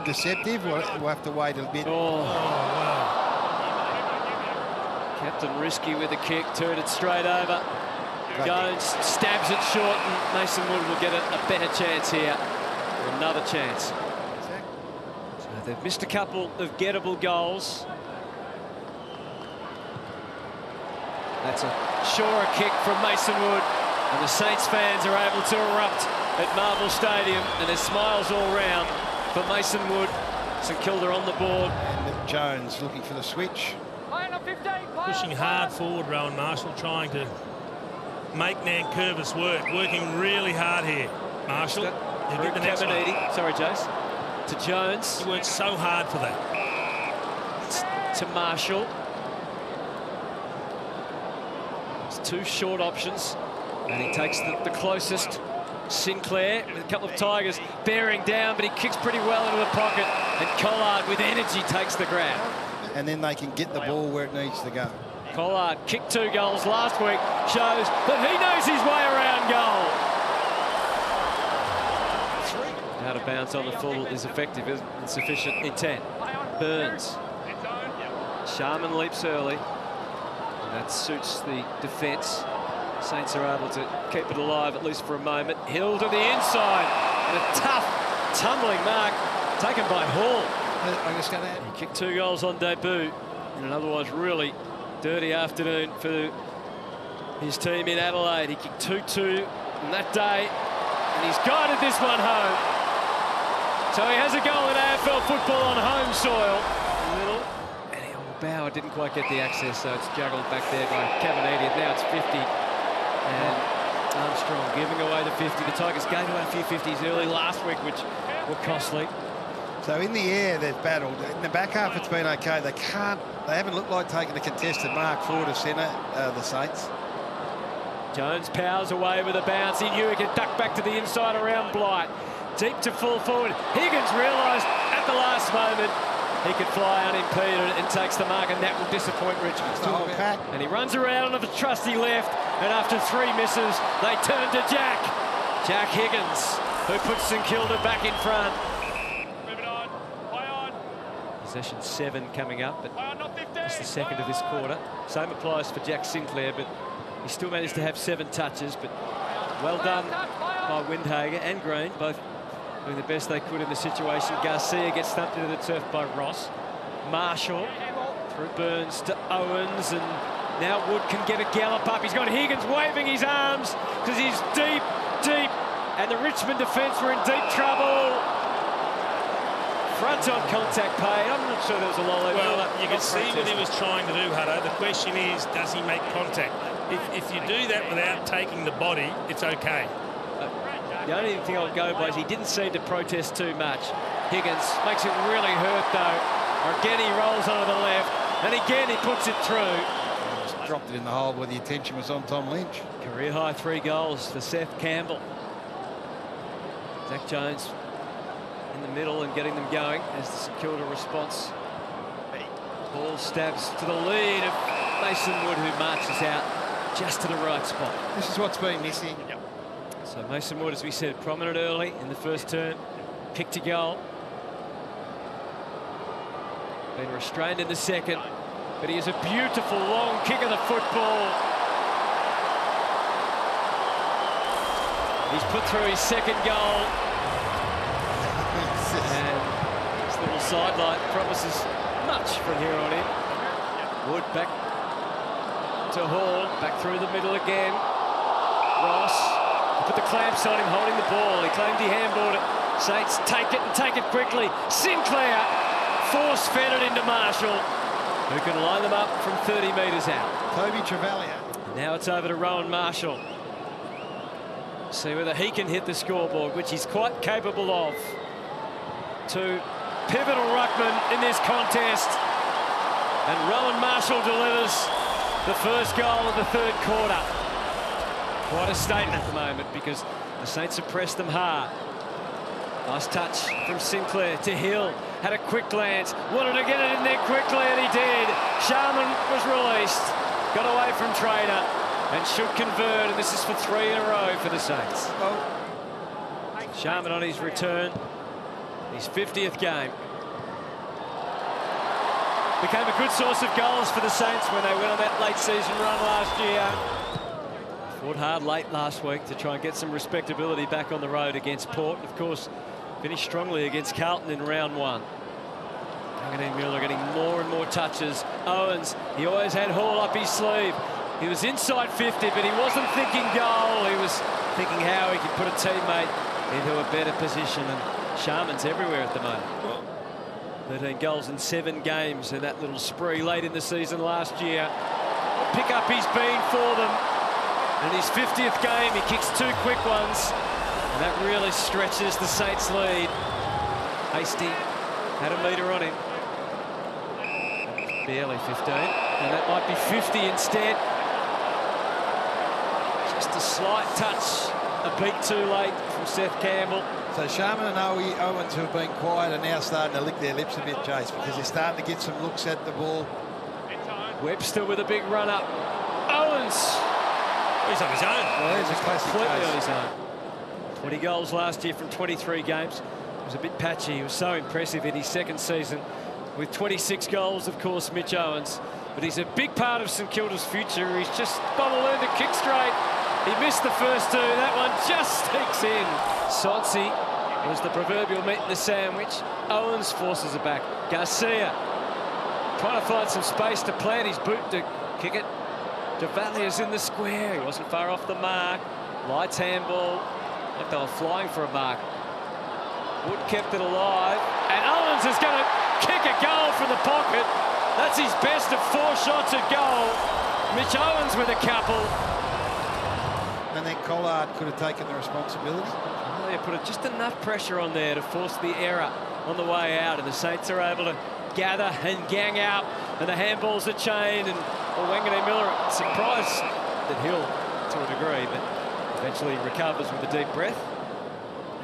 deceptive? We'll have to wait a bit. Oh, wow. Captain Risky with a kick, turned it straight over. Jones stabs it short, and Mason Wood will get a better chance here. Or another chance. So they've missed a couple of gettable goals. That's a surer kick from Mason Wood, and the Saints fans are able to erupt at Marvel Stadium, and there's smiles all round for Mason Wood. St Kilda on the board. And Jones looking for the switch. Pushing hard forward, Rowan Marshall, trying to make Nankervis work. Working really hard here, Marshall. He'll get the next one. Sorry, Jace. To Jones. He worked so hard for that. To Marshall. It's two short options, and he takes the closest. Sinclair with a couple of Tigers bearing down, but he kicks pretty well into the pocket, and Collard with energy takes the grab. And then they can get the ball where it needs to go. Collard kicked 2 goals last week, shows that he knows his way around goal. Out of bounds on the full is effective, insufficient intent. Burns. Sharman leaps early, and that suits the defence. Saints are able to keep it alive, at least for a moment. Hill to the inside, and a tough, tumbling mark taken by Hall. I'm just going to add. He kicked 2 goals on debut in an otherwise really dirty afternoon for his team in Adelaide. He kicked 2-2 on that day, and he's guided this one home. So he has a goal in AFL football on home soil. And Bauer didn't quite get the access, so it's juggled back there by Caminiti. Now it's 50. And Armstrong giving away the 50. The Tigers gave away a few 50s early last week, which were costly. So in the air, they've battled. In the back half, it's been okay. They haven't looked like taking a contested mark forward of centre, the Saints. Jones powers away with a bounce. He knew he could duck back to the inside around Blight. Deep to full forward. Higgins realised at the last moment he could fly unimpeded and takes the mark, and that will disappoint Richmond. The whole pack. And he runs around on the trusty left, and after 3 misses, they turn to Jack. Jack Higgins, who puts St Kilda back in front. Possession 7 coming up, but just the second of this quarter. Same applies for Jack Sinclair, but he still managed to have 7 touches. But well done by Windhager and Green, both doing the best they could in the situation. Garcia gets thumped into the turf by Ross. Marshall through Burns to Owens, and now Wood can get a gallop up. He's got Higgins waving his arms because he's deep, and the Richmond defence were in deep trouble. Front on contact paid. I'm not sure there was a lot of... Well, you can see what he was trying to do, Hutto. The question is, does he make contact? If you do that without taking the body, it's okay. The only thing I'll go by is he didn't seem to protest too much. Higgins makes it really hurt, though. Again, he rolls onto the left, and again, he puts it through. Just dropped it in the hole where the attention was on Tom Lynch. Career-high 3 goals for Seth Campbell. Zach Jones in the middle and getting them going as the St Kilda response. Ball stabs to the lead of Mason Wood, who marches out just to the right spot. This is what's been missing. So Mason Wood, as we said, prominent early in the first term, kicked a goal. Been restrained in the second, but he has a beautiful long kick of the football. He's put through his second goal. And this little sidelight promises much from here on in. Wood back to Hall, back through the middle again. Ross put the clamps on him, holding the ball. He claimed he handballed it. Saints take it and take it quickly. Sinclair force-fed it into Marshall, who can line them up from 30 metres out. Toby Travaglia. Now it's over to Rowan Marshall. See whether he can hit the scoreboard, which he's quite capable of. To pivotal ruckman in this contest. And Rowan Marshall delivers the first goal of the third quarter. Quite a statement at the moment because the Saints have pressed them hard. Nice touch from Sinclair to Hill. Had a quick glance. Wanted to get it in there quickly, and he did. Sharman was released. Got away from Trader and should convert, and this is for 3 in a row for the Saints. Sharman on his return. His 50th game. Became a good source of goals for the Saints when they went on that late season run last year. Fought hard late last week to try and get some respectability back on the road against Port. Of course, finished strongly against Carlton in round 1. Wanganeen Miller getting more and more touches. Owens, he always had Hall up his sleeve. He was inside 50, but he wasn't thinking goal. He was thinking how he could put a teammate into a better position. And Sharman's everywhere at the moment. 13 goals in 7 games in that little spree late in the season last year. Pick up he's been for them. In his 50th game, he kicks 2 quick ones. And that really stretches the Saints' lead. Hasty had a metre on him. Barely 15. And that might be 50 instead. Just a slight touch, a beat too late from Seth Campbell. So Sharman and Owens, who have been quiet, are now starting to lick their lips a bit, Jace, because they're starting to get some looks at the ball. Webster with a big run up. Owens. He's on his own. Well, he's a classic completely case. on his own. 20 goals last year from 23 games. It was a bit patchy. He was so impressive in his second season with 26 goals, of course, Mitch Owens. But he's a big part of St Kilda's future. He's just got to learn to kick straight. He missed the first 2. That one just sneaks in. Sonsi was the proverbial meat in the sandwich. Owens forces it back. Garcia trying to find some space to plant his boot to kick it. Javalia's in the square. He wasn't far off the mark. Lights handball. Like they were flying for a mark. Wood kept it alive. And Owens is going to kick a goal from the pocket. That's his best of 4 shots at goal. Mitch Owens with a couple. And then Collard could have taken the responsibility. Oh, they put just enough pressure on there to force the error on the way out. And the Saints are able to gather and gang out. And the handballs are chained. And Wanganeen Miller, surprised that Hill to a degree, but eventually recovers with a deep breath.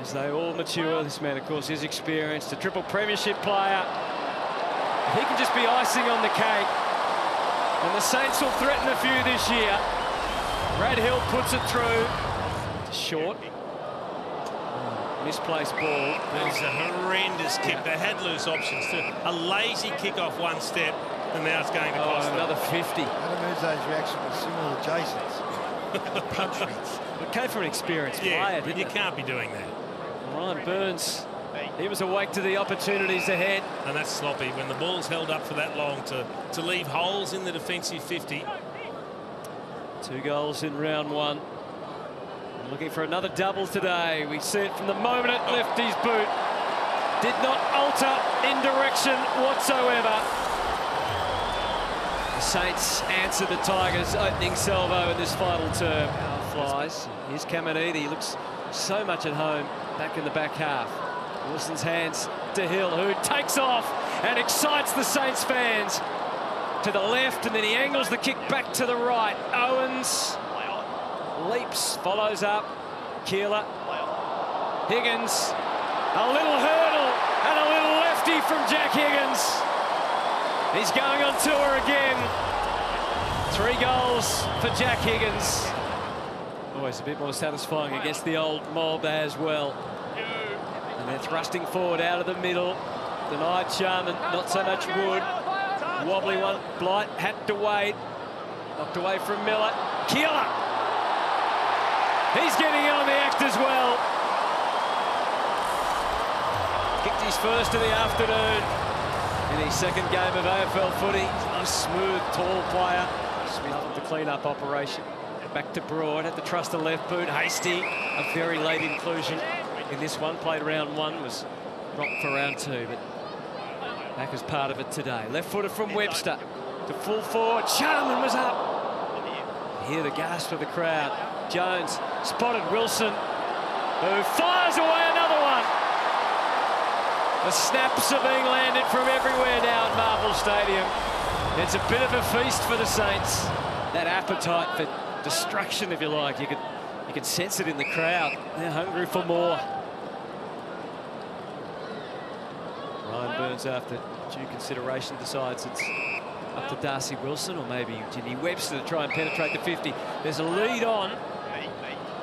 As they all mature, this man, of course, is experienced, a triple premiership player. He can just be icing on the cake. And the Saints will threaten a few this year. Brad Hill puts it through. Short. Misplaced ball. There's a horrendous kick. They had loose options too. A lazy kick off one step, and now it's going to cost them. Another 50. Adam Uzo's reaction was similar to Jason's. Punch reads. It came from an experienced player, didn't you it? can't be doing that. Ryan Burns, he was awake to the opportunities ahead. And that's sloppy. When the ball's held up for that long, to leave holes in the defensive 50. 2 goals in round 1. Looking for another double today. We see it from the moment it left his boot. Did not alter in direction whatsoever. The Saints answer the Tigers' opening salvo in this final term. Flies. Here's Caminiti. He looks so much at home back in the back half. Wilson's hands to Hill, who takes off and excites the Saints fans. To the left, and then he angles the kick back to the right. Owens leaps, follows up. Keeler. Higgins. A little hurdle and a little lefty from Jack Higgins. He's going on tour again. 3 goals for Jack Higgins. Always a bit more satisfying against the old mob as well. And they're thrusting forward out of the middle. Denied Sharman, not so much Wood. Wobbly one, Blight had to wait. Knocked away from Miller. Keeler. He's getting in on the act as well. Kicked his first of the afternoon in his second game of AFL footy. Nice, smooth, tall player. Smith, the clean-up operation. Back to Broad, had to trust a left boot. Hasty, a very late inclusion in this one. Played round 1, was dropped for round 2, but back as part of it today. Left footer from Webster to full forward. Sharman was up. Hear the gasp of the crowd. Jones spotted Wilson, who fires away another one. The snaps are being landed from everywhere now at Marvel Stadium. It's a bit of a feast for the Saints. That appetite for destruction, if you like. You could sense it in the crowd. They're hungry for more. Ryan Burns, after due consideration, decides it's up to Darcy Wilson or maybe Ginny Webster to try and penetrate the 50. There's a lead on,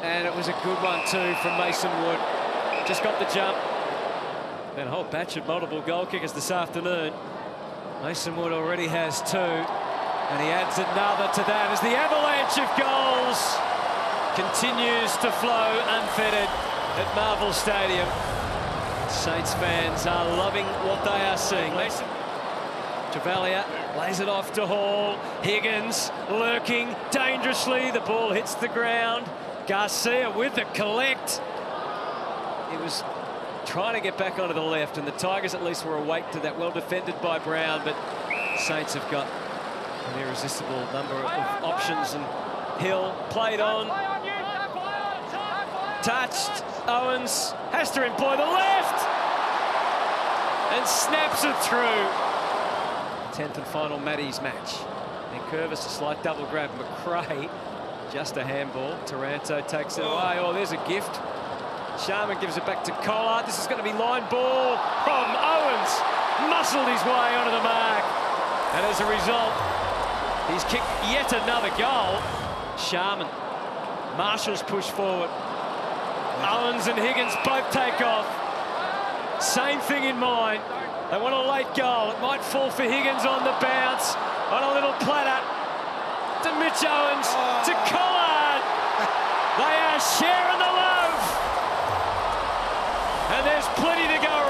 and it was a good one too from Mason Wood. Just got the jump. Been a whole batch of multiple goal kickers this afternoon. Mason Wood already has 2, and he adds another to that as the avalanche of goals continues to flow unfettered at Marvel Stadium. Saints fans are loving what they are seeing. Mason Travalia lays it off to Hall. Higgins lurking dangerously. The ball hits the ground. Garcia with the collect. He was trying to get back onto the left, and the Tigers at least were awake to that. Well defended by Brown, but Saints have got an irresistible number of options. And Hill played on. Touched. Owens has to employ the left and snaps it through. 10th and final Matty's match. And Curvis a slight double grab. McRae just a handball. Taranto takes it away. Oh, there's a gift. Sharman gives it back to Collard. This is going to be line ball from Owens. Muscled his way onto the mark. And as a result, he's kicked yet another goal. Sharman. Marshall's push forward. Owens and Higgins both take off. Same thing in mind. They want a late goal. It might fall for Higgins on the bounce. On a little platter. To Mitch Owens. To Collard. They are sharing the love. And there's plenty to go